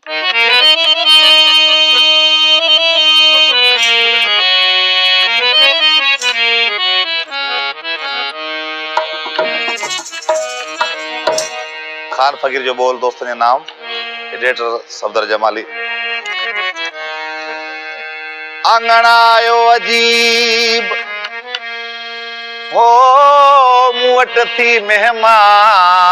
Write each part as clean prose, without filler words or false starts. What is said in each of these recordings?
खान फकीर जो बोल दोस्तों ने नाम एडिटर सफदर जमाली। आंगण आयो अजीब हो मूं वटि थी मेहमान,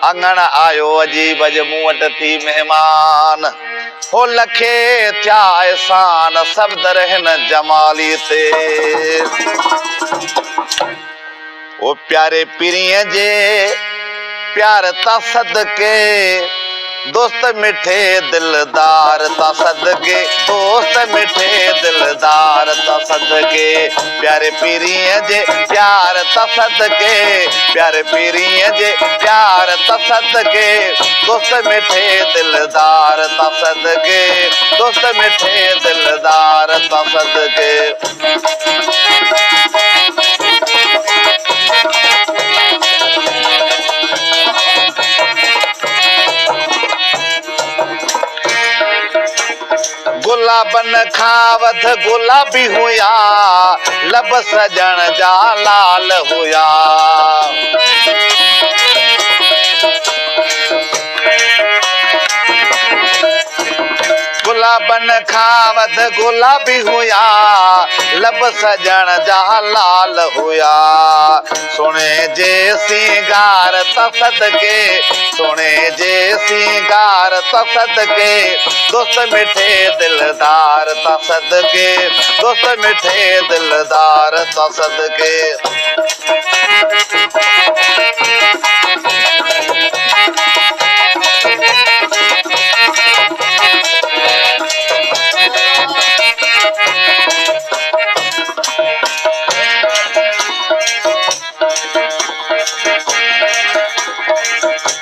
आंगण आयो अजीब अज मूं वटि थी मेहमान, हो लखे थिया एहसान सफदर हिन जमाली ते। ओ प्यारे पीरीअ जे प्यार ता सदके दोस्त मिठे दिलदार ता सदके, दोस्त मिठे दिलदार ता सदके, प्यारे पीरीअ जे प्यार ता सदके, प्यारे पीरीअ जे प्यार ता सदके, दोस्त मिठे दिलदार ता सदके, दोस्त मिठे दिलदार ता सदके। गुलाबन खां वध गुलाबी हुया, लब सजण जा लाल हुया, गुलाबन खां वध गुलाबी हुया, लब सजण जा लाल हुया, सुणे जे सिंगार ता सदके, सुणे जे सिंगार ता सदके, दोस्त मिठे दिलदार ता सदके, दोस्त मिठे दिलदार ता सदके।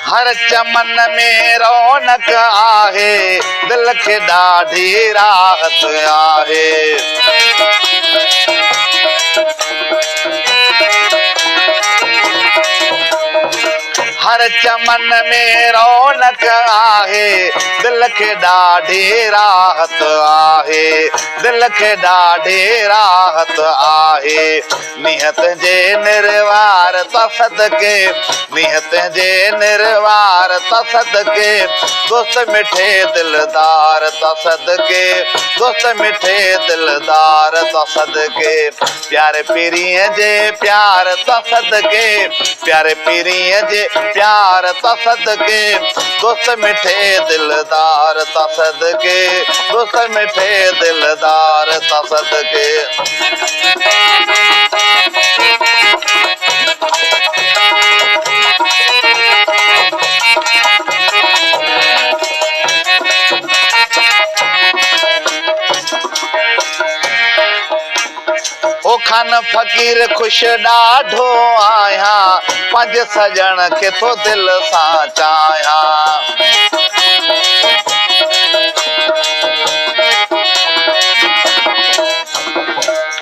हर चमन में रौनक आहे, दिल खे ॾाढी राहत आहे, हर चमन में रौनक आहे, दिल खे ॾाढी राहत आहे, दिल खे ॾाढी राहत आहे, नियत जे निर्वार ता सदके, नियत जे निर्वार ता सदके, दोस्त मिठे दिलदार ता सदके, दोस्त मिठे दिलदार ता सदके, प्यारे पीरीअ जे प्यार ता सदके, प्यारे पीरीअ जे प्यार ता सदके, दोस्त मिठे दिलदार ता सदके, दोस्त मिठे दिलदार ता सदके। ओ खान फकीर खुश ॾाढो आहियां, पंज सजण खे थो दिल सां चाहियां,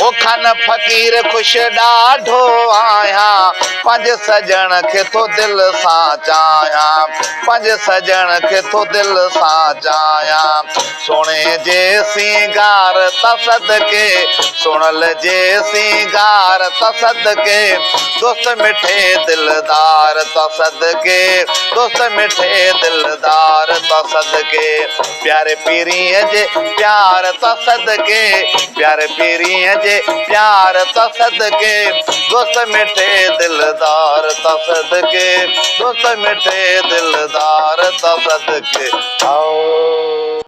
ओ खान फकीर खुश ॾाढो आहियां, पंज सजण खे थो दिल सां चाहियां, पंज सजण खे थो दिल सां चाहियां, सुणे जे सिंगार ता सदके, सुणल जे सिंगार ता सदके, दोस्त मिठे दिलदार ता सदके, दोस्त मिठे दिलदार ता सदके, प्यारे पीरीअ जे प्यार ता सदके, प्यारे पीरीअ जे प्यार ता सदके, दोस्त मिठे दिलदार ता सदके, दोस्त मिठे दिलदार ता सदके। आओ